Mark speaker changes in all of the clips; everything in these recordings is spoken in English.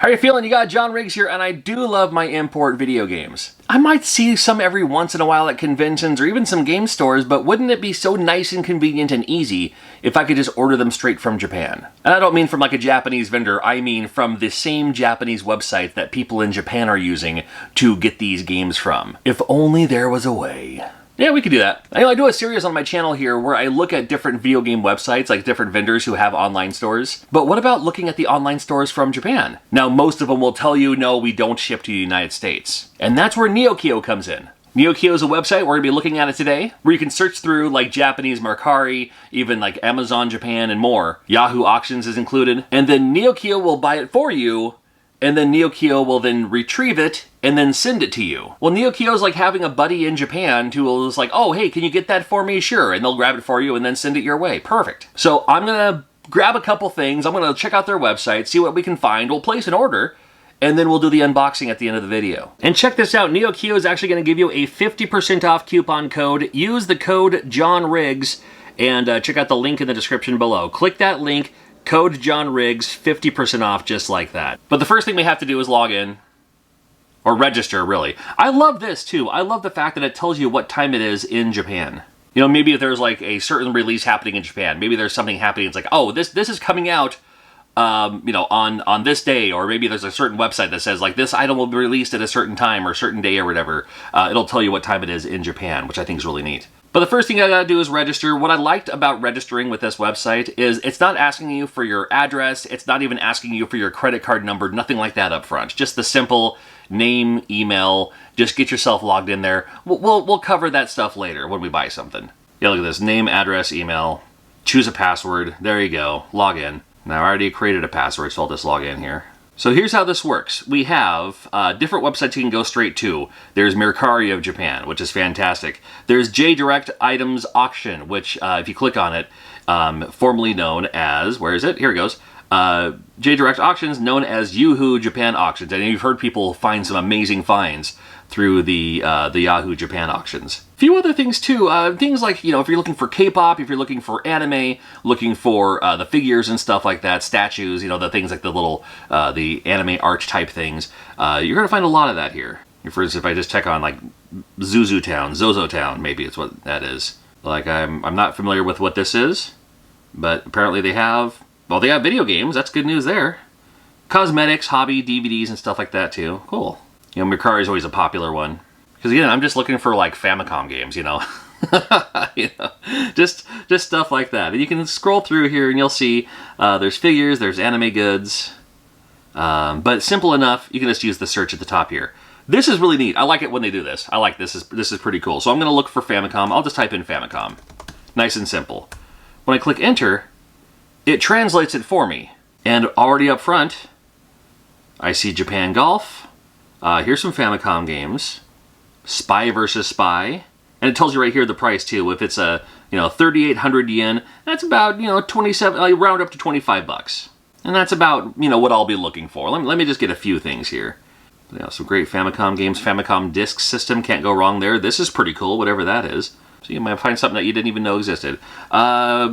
Speaker 1: How you feeling? You got John Riggs here, and I do love my import video games. I might see some every once in a while at conventions or even some game stores, but wouldn't it be so nice and convenient and easy if I could just order them straight from Japan? And I don't mean from like a Japanese vendor, I mean from the same Japanese website that people in Japan are using to get these games from. If only there was a way. Yeah, we could do that. I do a series on my channel here where I look at different video game websites, like different vendors who have online stores. But what about looking at the online stores from Japan? Now, most of them will tell you, no, we don't ship to the United States. And that's where Neokyo comes in. Neokyo is a website, we're going to be looking at it today, where you can search through like Japanese Mercari, even like Amazon Japan and more. Yahoo Auctions is included. And then Neokyo will buy it for you, and then Neokyo will then retrieve it and then send it to you. Well, Neokyo is like having a buddy in Japan who is like, oh, hey, can you get that for me? Sure. And they'll grab it for you and then send it your way. Perfect. So I'm going to grab a couple things. I'm going to check out their website, see what we can find. We'll place an order, and then we'll do the unboxing at the end of the video. And check this out. Neokyo is actually going to give you a 50% off coupon code. Use the code John Riggs and check out the link in the description below. Click that link. Code John Riggs, 50% off just like that. But the first thing we have to do is log in. Or register, really. I love this, too. I love the fact that it tells you what time it is in Japan. You know, maybe if there's like a certain release happening in Japan, maybe there's something happening, it's like, oh, this is coming out, you know, on this day, or maybe there's a certain website that says, like, this item will be released at a certain time or a certain day or whatever. It'll tell you what time it is in Japan, which I think is really neat. But the first thing I gotta do is register. What I liked about registering with this website is it's not asking you for your address, it's not even asking you for your credit card number, nothing like that up front. Just the simple name, email, just get yourself logged in there. We'll cover that stuff later when we buy something. Yeah, look at this, name, address, email, choose a password, there you go, log in. Now I already created a password, so I'll just log in here. So here's how this works. We have different websites you can go straight to. There's Mercari of Japan, which is fantastic. There's J-Direct Items Auction, which if you click on it, formerly known as, where is it? Here it goes. J-Direct Auctions, known as Yahoo Japan Auctions. And you've heard people find some amazing finds through the Yahoo Japan Auctions. A few other things too, things like, you know, if you're looking for K-pop, if you're looking for anime, looking for the figures and stuff like that, statues, you know, the things like the little, the anime arch type things, you're going to find a lot of that here. For instance, if I just check on like Zozo Town, maybe it's what that is. Like I'm not familiar with what this is, but apparently they have, well, they have video games, that's good news there. Cosmetics, hobby, DVDs and stuff like that too, cool. You know, Mercari is always a popular one. Because again, I'm just looking for like Famicom games, you know. You know, just stuff like that. And you can scroll through here and you'll see there's figures, there's anime goods. But simple enough, you can just use the search at the top here. This is really neat. I like it when they do this. I like this. This is pretty cool. So I'm going to look for Famicom. I'll just type in Famicom. Nice and simple. When I click enter, it translates it for me. And already up front, I see Japan Golf. Here's some Famicom games. Spy versus Spy. And it tells you right here the price too. If it's a, you know, 3,800 yen, that's about, you know, 27, I round up to 25 bucks. And that's about, you know, what I'll be looking for. Let me just get a few things here. You know, some great Famicom games. Famicom Disk System, can't go wrong there. This is pretty cool, whatever that is. So you might find something that you didn't even know existed. Let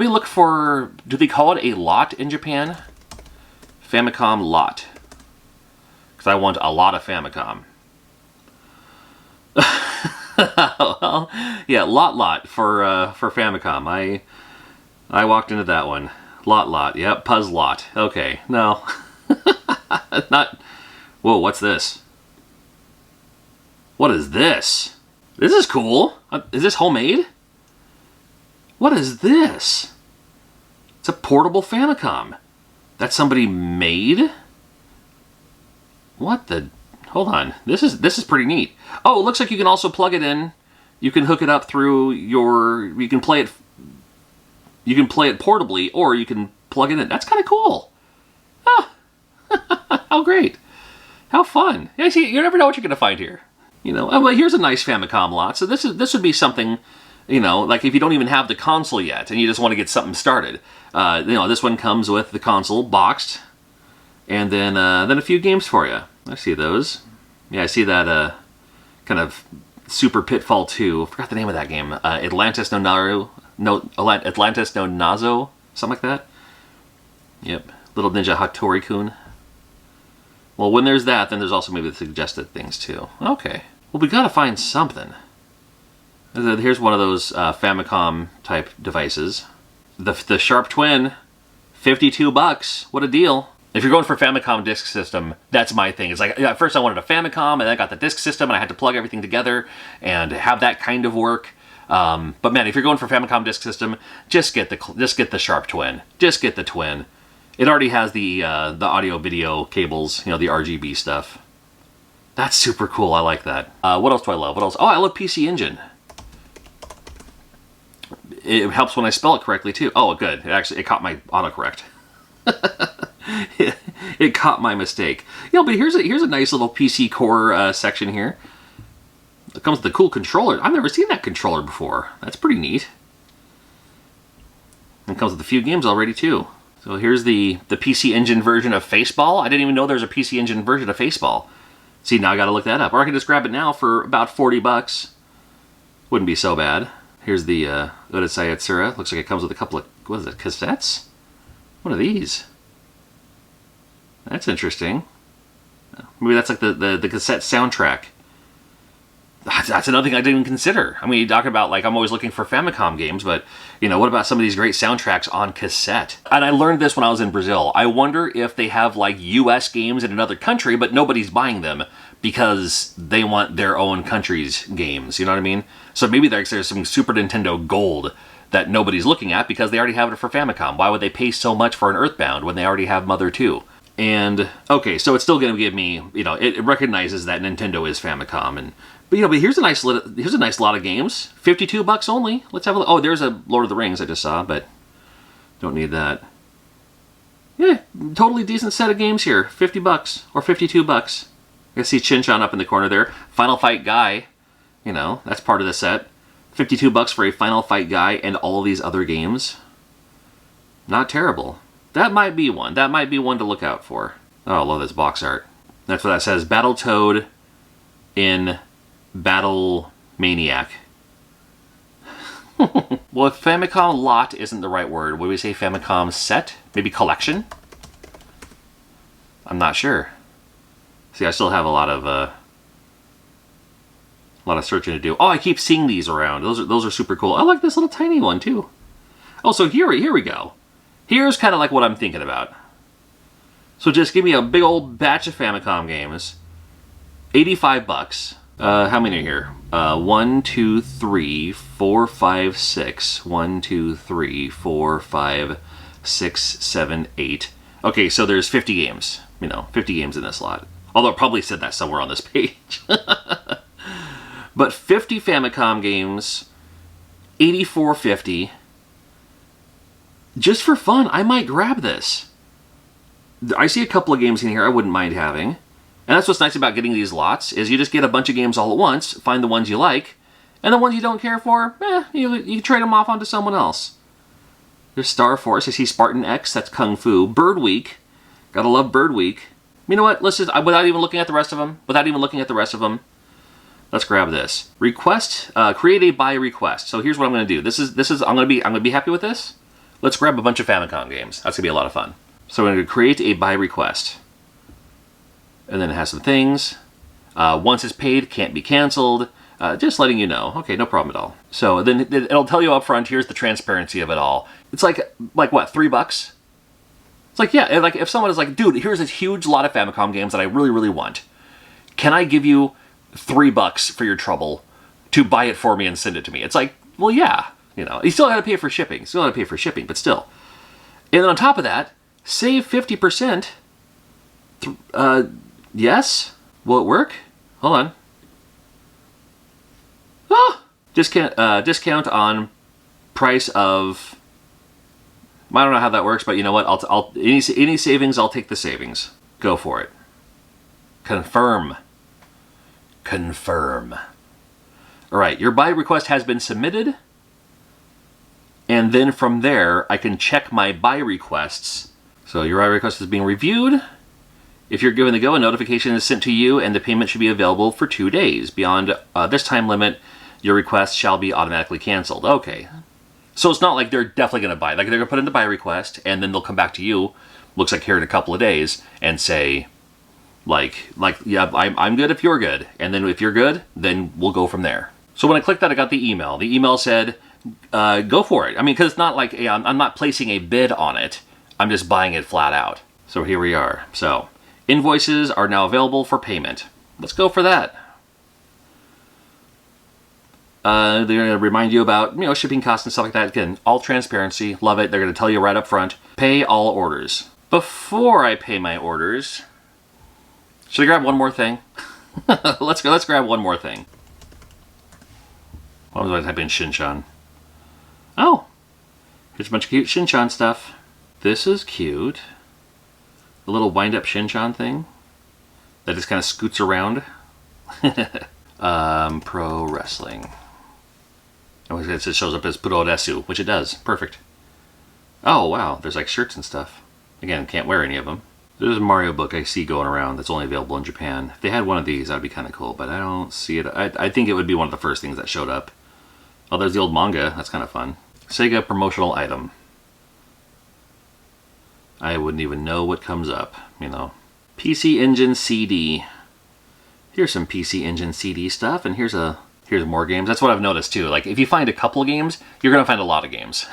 Speaker 1: me look for, do they call it a lot in Japan? Famicom lot. Because I want a lot of Famicom. Well, yeah, lot for Famicom. I walked into that one. Lot. Yep, Puzz lot. Okay, no. Not. Whoa, what's this? What is this? This is cool. Is this homemade? What is this? It's a portable Famicom. That somebody made? What the? Hold on. This is pretty neat. Oh, it looks like you can also plug it in. You can hook it up through your. You can play it. You can play it portably, or you can plug it in. That's kind of cool. Ah, how great! How fun! Yeah, see, you never know what you're gonna find here. You know, well, here's a nice Famicom lot. So this would be something. You know, like if you don't even have the console yet, and you just want to get something started. You know, this one comes with the console boxed, and then a few games for you. I see those. Yeah, I see that kind of Super Pitfall 2. I forgot the name of that game. Atlantis no Nazo, something like that. Yep, Little Ninja Hattori-kun. Well, when there's that, then there's also maybe the suggested things too. Okay. Well, we gotta find something. Here's one of those Famicom type devices. The Sharp Twin, $52. What a deal. If you're going for Famicom disk system, that's my thing. It's like, at first I wanted a Famicom, and then I got the disk system, and I had to plug everything together and have that kind of work. But man, if you're going for Famicom disk system, just get the Sharp Twin. Just get the Twin. It already has the audio video cables, you know, the RGB stuff. That's super cool. I like that. What else do I love? What else? Oh, I love PC Engine. It helps when I spell it correctly too. Oh, good. It caught my autocorrect. It caught my mistake. You know, but here's a nice little PC Core section here. It comes with a cool controller. I've never seen that controller before. That's pretty neat. It comes with a few games already too. So here's the PC Engine version of Faceball. I didn't even know there was a PC Engine version of Faceball. See, now I gotta look that up. Or I can just grab it now for about $40. Wouldn't be so bad. Here's the Odisei Yatsura. Looks like it comes with a couple of, what is it, cassettes? What are these? That's interesting. Maybe that's like the cassette soundtrack. That's another thing I didn't even consider. I mean, you talk about, like, I'm always looking for Famicom games, but, you know, what about some of these great soundtracks on cassette? And I learned this when I was in Brazil. I wonder if they have, like, US games in another country, but nobody's buying them because they want their own country's games, you know what I mean? So maybe there's some Super Nintendo Gold that nobody's looking at because they already have it for Famicom. Why would they pay so much for an Earthbound when they already have Mother 2? And, okay, so it's still going to give me, you know, it recognizes that Nintendo is Famicom, but you know, but here's a nice lot of games. $52 only. Let's have a look. Oh, there's a Lord of the Rings I just saw, but don't need that. Yeah, totally decent set of games here. $50 or $52. I see Chin-Chan up in the corner there. Final Fight Guy, you know, that's part of the set. $52 for a Final Fight Guy and all these other games. Not terrible. That might be one. That might be one to look out for. Oh, I love this box art. That's what that says. Battletoad in Battle Maniac. Well, if Famicom lot isn't the right word, would we say Famicom set? Maybe collection? I'm not sure. See, I still have a lot of searching to do. Oh, I keep seeing these around. Those are super cool. I like this little tiny one too. Oh, so here we go. Here's kind of like what I'm thinking about. So just give me a big old batch of Famicom games. $85. How many are here? 1, 2, 3, 4, 5, 6. 1, 2, 3, 4, 5, 6, 7, 8. Okay, so there's 50 games. You know, 50 games in this lot. Although it probably said that somewhere on this page. But 50 Famicom games, $84.50. Just for fun, I might grab this. I see a couple of games in here I wouldn't mind having. And that's what's nice about getting these lots, is you just get a bunch of games all at once, find the ones you like, and the ones you don't care for, you trade them off onto someone else. There's Star Force, I see Spartan X, that's Kung Fu. Bird Week, gotta love Bird Week. You know what, let's just, without even looking at the rest of them, let's grab this. Request, create a buy request. So here's what I'm gonna do. I'm gonna be happy with this. Let's grab a bunch of Famicom games. That's gonna be a lot of fun. So we're gonna create a buy request. And then it has some things. Once it's paid, can't be canceled. Just letting you know. Okay, no problem at all. So then it'll tell you up front, here's the transparency of it all. It's like what, $3? It's like, yeah, like if someone is like, dude, here's a huge lot of Famicom games that I really, really want. Can I give you $3 for your trouble to buy it for me and send it to me? It's like, well, yeah. You know, you still got to pay for shipping. But still. And then on top of that, save 50%. Yes? Will it work? Hold on. Oh! Discount on price of... I don't know how that works, but you know what? Any savings, I'll take the savings. Go for it. Confirm. All right, your buy request has been submitted. And then from there, I can check my buy requests. So your buy request is being reviewed. If you're given the go, a notification is sent to you and the payment should be available for 2 days. Beyond this time limit, your request shall be automatically canceled. Okay. So it's not like they're definitely going to buy. Like they're going to put in the buy request and then they'll come back to you, looks like here in a couple of days, and say, Yeah, I'm good if you're good. And then if you're good, then we'll go from there. So when I clicked that, I got the email. The email said, go for it. I mean, because it's not like I'm not placing a bid on it. I'm just buying it flat out. So here we are. So invoices are now available for payment. Let's go for that. They're going to remind you about, shipping costs and stuff like that. Again, all transparency. Love it. They're going to tell you right up front. Pay all orders. Before I pay my orders, should I grab one more thing? Let's grab one more thing. What was I typing in Shinchan? Oh, here's a bunch of cute Shinchan stuff. This is cute. The little wind-up Shinchan thing that just kind of scoots around. Pro wrestling. It shows up as Puroresu, which it does. Perfect. Oh, wow. There's like shirts and stuff. Again, can't wear any of them. There's a Mario book I see going around that's only available in Japan. If they had one of these, that would be kind of cool, but I don't see it. I think it would be one of the first things that showed up. Oh, there's the old manga. That's kind of fun. Sega promotional item. I wouldn't even know what comes up, PC Engine CD. Here's some PC Engine CD stuff, and here's more games. That's what I've noticed too. Like, if you find a couple of games, you're gonna find a lot of games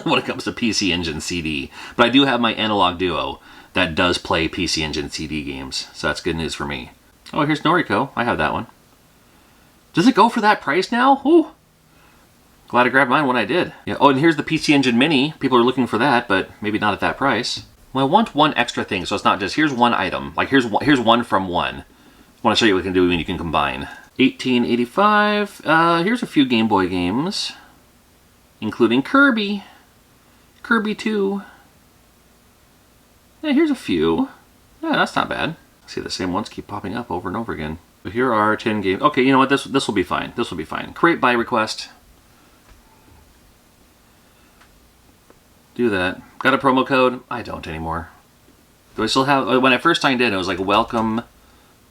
Speaker 1: when it comes to PC Engine CD. But I do have my Analog Duo that does play PC Engine CD games, so that's good news for me. Oh, here's Noriko. I have that one. Does it go for that price now? Ooh. Glad I grabbed mine when I did. Yeah. Oh, and here's the PC Engine Mini. People are looking for that, but maybe not at that price. Well, I want one extra thing, so it's not just here's one item. Like here's one from one. I want to show you what you can do when you can combine. 1885. Here's a few Game Boy games, including Kirby. Kirby 2. Yeah, here's a few. Yeah, that's not bad. See, the same ones keep popping up over and over again. So here are 10 games. Okay, you know what? This will be fine. This will be fine. Create by request. Do that. Got a promo code? I don't anymore. Do I still have... When I first signed in, it was like welcome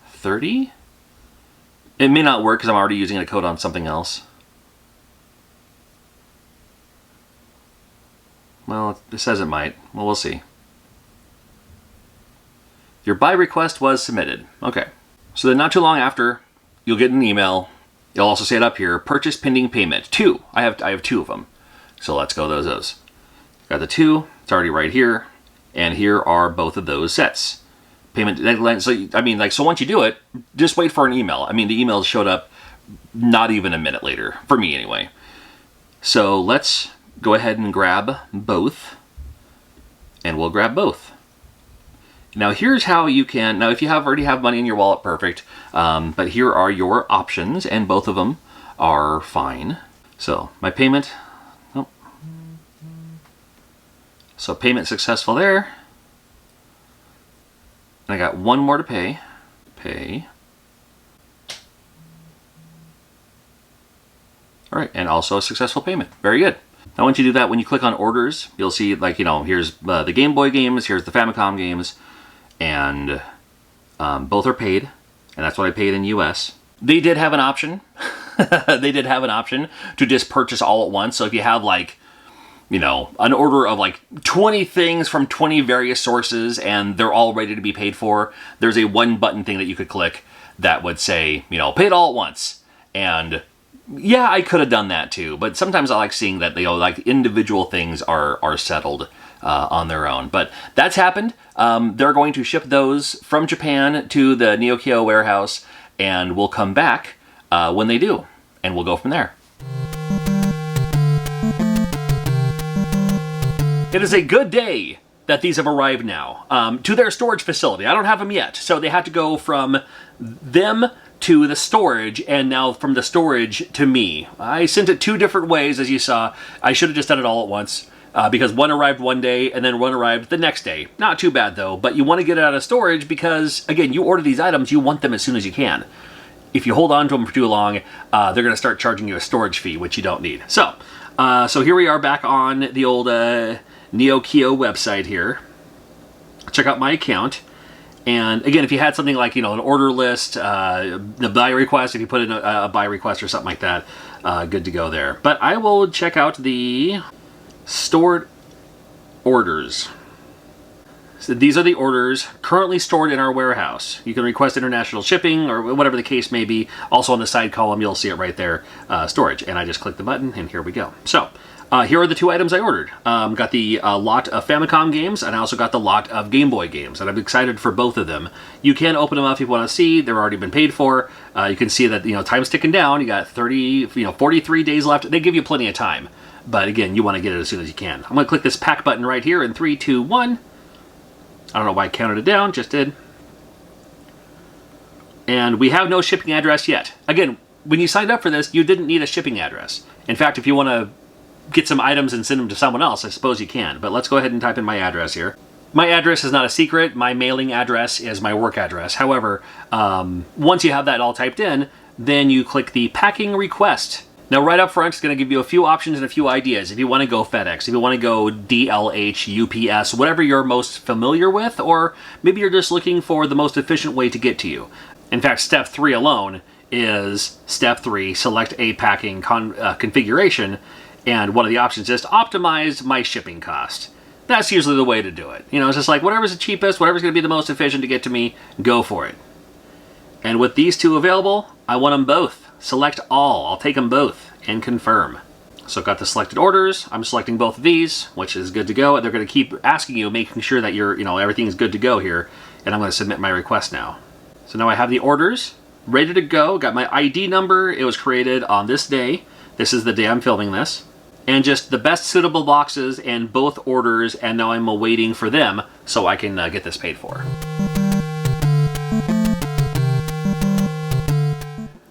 Speaker 1: 30? It may not work because I'm already using a code on something else. Well, it says it might. Well, we'll see. Your buy request was submitted. Okay. So then not too long after, you'll get an email. You'll also say it up here. Purchase pending payment. 2. I have 2 of them. So let's go those. Got the 2. It's already right here. And here are both of those sets. Payment deadline. So once you do it, just wait for an email. The email showed up not even a minute later. For me, anyway. So let's go ahead and grab both. And we'll grab both. Now here's how you can, if you already have money in your wallet, perfect. But here are your options, and both of them are fine. So my payment, so payment successful there. And I got one more to pay. Pay. All right, and also a successful payment. Very good. Now once you do that, when you click on orders, you'll see here's the Game Boy games, here's the Famicom games, and both are paid, and that's what I paid in US. They did have an option. They did have an option to just purchase all at once. So if you have an order of 20 things from 20 various sources and they're all ready to be paid for, there's a one button thing that you could click that would say, pay it all at once. And yeah, I could have done that too, but sometimes I like seeing that individual things are settled on their own. But that's happened. They're going to ship those from Japan to the Neokyo warehouse, and we'll come back when they do, and we'll go from there. It is a good day that these have arrived now to their storage facility. I don't have them yet, so they had to go from them to the storage, and now from the storage to me. I sent it 2 different ways, as you saw. I should have just done it all at once, because one arrived one day, and then one arrived the next day. Not too bad, though, but you want to get it out of storage because, again, you order these items, you want them as soon as you can. If you hold on to them for too long, they're going to start charging you a storage fee, which you don't need. So here we are back on the old Neokyo website here. Check out my account. And again, if you had something like, an order list, the buy request, if you put in a buy request or something like that, good to go there. But I will check out the stored orders. So these are the orders currently stored in our warehouse. You can request international shipping or whatever the case may be. Also on the side column, you'll see it right there, storage. And I just click the button and here we go. So here are the 2 items I ordered. Got the lot of Famicom games, and I also got the lot of Game Boy games, and I'm excited for both of them. You can open them up if you want to see. They're already been paid for. You can see that, time's ticking down. You got 43 days left. They give you plenty of time. But again, you want to get it as soon as you can. I'm going to click this pack button right here in 3, 2, 1. I don't know why I counted it down, just did. And we have no shipping address yet. Again, when you signed up for this, you didn't need a shipping address. In fact, if you want to get some items and send them to someone else, I suppose you can. But let's go ahead and type in my address here. My address is not a secret. My mailing address is my work address. However, once you have that all typed in, then you click the packing request. Now right up front, it's going to give you a few options and a few ideas. If you want to go FedEx, if you want to go DLH, UPS, whatever you're most familiar with, or maybe you're just looking for the most efficient way to get to you. In fact, step 3 alone is step 3, select a packing configuration. And one of the options is to optimize my shipping cost. That's usually the way to do it. It's just like whatever's the cheapest, whatever's going to be the most efficient to get to me, go for it. And with these 2 available, I want them both. Select all. I'll take them both and confirm. So I've got the selected orders. I'm selecting both of these, which is good to go. They're going to keep asking you, making sure that everything's good to go here. And I'm going to submit my request now. So now I have the orders ready to go. Got my ID number. It was created on this day. This is the day I'm filming this. And just the best suitable boxes and both orders, and now I'm awaiting for them so I can get this paid for.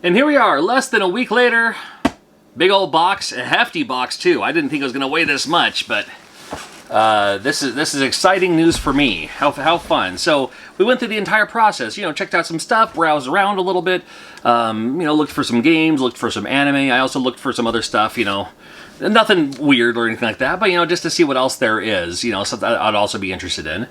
Speaker 1: And here we are, less than a week later. Big old box, a hefty box too. I didn't think it was gonna weigh this much, but this is exciting news for me. How fun. So we went through the entire process, checked out some stuff, browsed around a little bit, looked for some games, looked for some anime. I also looked for some other stuff, nothing weird or anything like that, but just to see what else there is, something I'd also be interested in.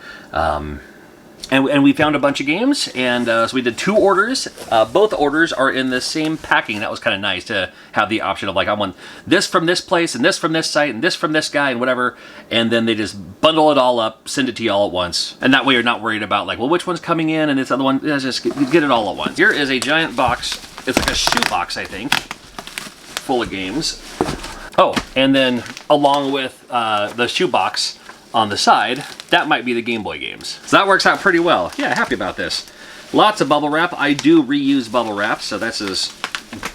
Speaker 1: And we found a bunch of games, and so we did 2 orders. Both orders are in the same packing. That was kind of nice to have the option of like, I want this from this place, and this from this site, and this from this guy, and whatever. And then they just bundle it all up, send it to you all at once. And that way you're not worried about like, well, which one's coming in, and this other one, just get it all at once. Here is a giant box. It's like a shoe box, I think, full of games. Oh, and then along with the shoebox on the side, that might be the Game Boy games. So that works out pretty well. Yeah, happy about this. Lots of bubble wrap. I do reuse bubble wrap, so that's as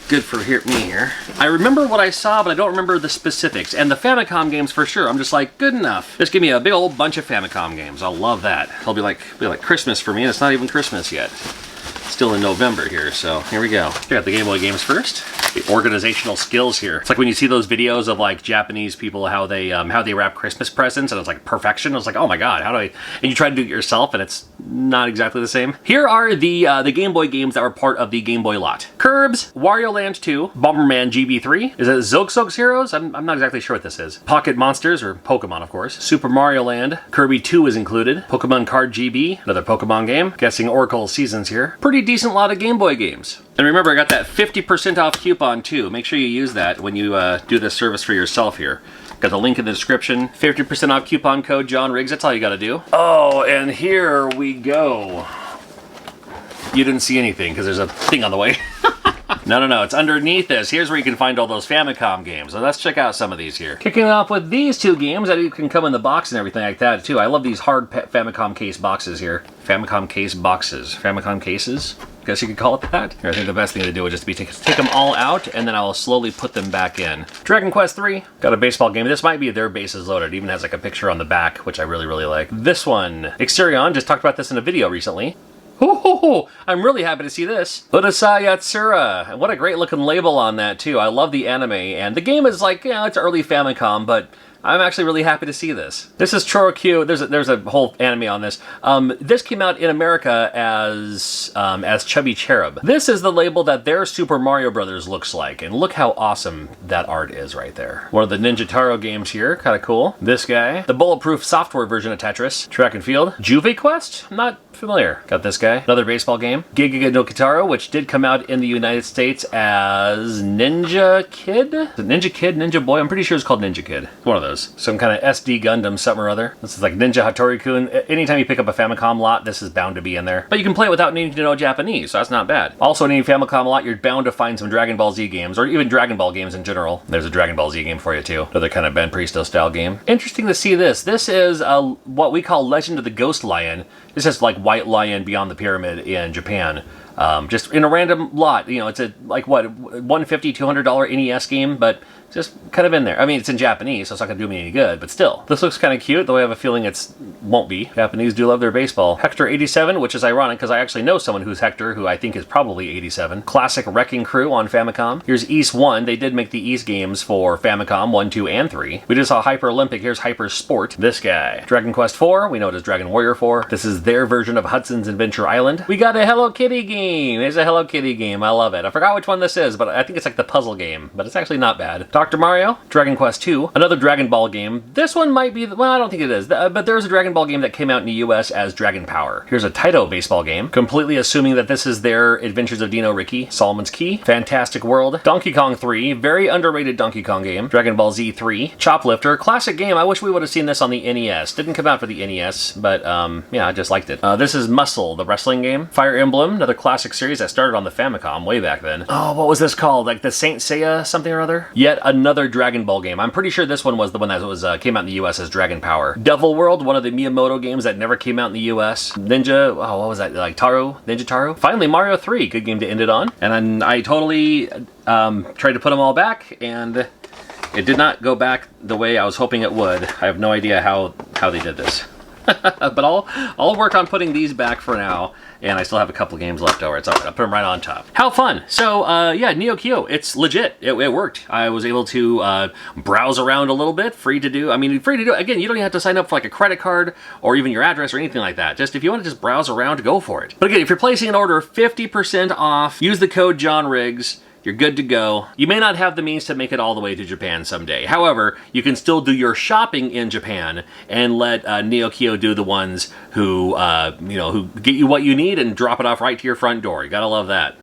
Speaker 1: good for me here. I remember what I saw, but I don't remember the specifics. And the Famicom games for sure. I'm just like, good enough. Just give me a big old bunch of Famicom games. I'll love that. It'll be like Christmas for me, and it's not even Christmas yet. Still in November here, so here we go. Check out the Game Boy games first. The organizational skills here. It's like when you see those videos of like Japanese people, how they wrap Christmas presents, and it's like perfection. It's like, oh my god, how do I? And you try to do it yourself, and it's not exactly the same. Here are the Game Boy games that were part of the Game Boy lot. Curbs, Wario Land 2, Bomberman GB3. Is it Zogsog's Heroes? I'm not exactly sure what this is. Pocket Monsters, or Pokemon, of course. Super Mario Land. Kirby 2 is included. Pokemon Card GB, another Pokemon game. Guessing Oracle Seasons here. Pretty decent lot of Game Boy games. And remember, I got that 50% off coupon too. Make sure you use that when you do this service for yourself here. Got the link in the description. 50% off coupon code John Riggs. That's all you got to do. Oh, and here we go. You didn't see anything because there's a thing on the way. No, it's underneath this. Here's where you can find all those Famicom games. So let's check out some of these here. Kicking off with these 2 games that can come in the box and everything like that too. I love these hard Famicom case boxes here. Famicom case boxes. Famicom cases? Guess you could call it that. Here, I think the best thing to do would just be take them all out, and then I'll slowly put them back in. Dragon Quest 3. Got a baseball game. This might be their bases loaded. It even has like a picture on the back, which I really, really like. This one. Exterion. Just talked about this in a video recently. I'm really happy to see this. Urusei Yatsura. What a great looking label on that too. I love the anime, and the game is like, it's early Famicom, but I'm actually really happy to see this. This is Chorokyu. There's a whole anime on this. This came out in America as Chubby Cherub. This is the label that their Super Mario Brothers looks like, and look how awesome that art is right there. One of the Ninja Taro games here, kind of cool. This guy, the bulletproof software version of Tetris. Track and Field. Juve Quest? Not familiar. Got this guy. Another baseball game. Giga no Kitaro, which did come out in the United States as Ninja Kid? Is it Ninja Kid? Ninja Boy? I'm pretty sure it's called Ninja Kid. One of those. those. Some kind of SD Gundam something or other. This is like Ninja Hattori-kun. Anytime you pick up a Famicom lot, this is bound to be in there. But you can play it without needing to know Japanese, so that's not bad. Also, in any Famicom lot, you're bound to find some Dragon Ball Z games, or even Dragon Ball games in general. There's a Dragon Ball Z game for you too. Another kind of Ben Presto style game. Interesting to see this. This is what we call Legend of the Ghost Lion. This is like White Lion Beyond the Pyramid in Japan. Just in a random lot, you know, it's a, like, what, $150, $200 NES game, but just kind of in there. I mean, it's in Japanese, so it's not going to do me any good, but still. This looks kind of cute, though I have a feeling it won't be. Japanese do love their baseball. Hector 87, which is ironic, because I actually know someone who's Hector, who I think is probably 87. Classic Wrecking Crew on Famicom. Here's East 1. They did make the East games for Famicom 1, 2, and 3. We just saw Hyper Olympic. Here's Hyper Sport. This guy. Dragon Quest 4. We know it as Dragon Warrior 4. This is their version of Hudson's Adventure Island. We got a Hello Kitty game. There's a Hello Kitty game. I love it. I forgot which one this is, but I think it's like the puzzle game, but it's actually not bad. Dr. Mario. Dragon Quest 2, another Dragon Ball game. This one might be, well, I don't think it is, but there's a Dragon Ball game that came out in the US as Dragon Power. Here's a Taito baseball game, completely assuming that this is their Adventures of Dino Riki, Solomon's Key, Fantastic World, Donkey Kong 3, very underrated Donkey Kong game, Dragon Ball Z 3, Choplifter, classic game. I wish we would have seen this on the NES. Didn't come out for the NES, but yeah, I just liked it. This is Muscle, the wrestling game. Fire Emblem, another classic series that started on the Famicom way back then. Oh, what was this called? Like the Saint Seiya something or other? Yet another Dragon Ball game. I'm pretty sure this one was the one that was came out in the US as Dragon Power. Devil World, one of the Miyamoto games that never came out in the US. Ninja, oh, what was that? Like Ninja Taro? Finally, Mario 3, good game to end it on. And then I totally tried to put them all back, and it did not go back the way I was hoping it would. I have no idea how they did this. But I'll work on putting these back for now, and I still have a couple games left over. It's all right. I'll put them right on top. How fun! So, yeah, Neokyo, it's legit. It worked. I was able to browse around a little bit. Free to do. I mean, free to do. Again, you don't even have to sign up for like a credit card or even your address or anything like that. Just if you want to just browse around, go for it. But again, if you're placing an order, 50% off. Use the code John Riggs. You're good to go. You may not have the means to make it all the way to Japan someday. However, you can still do your shopping in Japan and let Neokyo do the ones who, you know, who get you what you need and drop it off right to your front door. You gotta love that.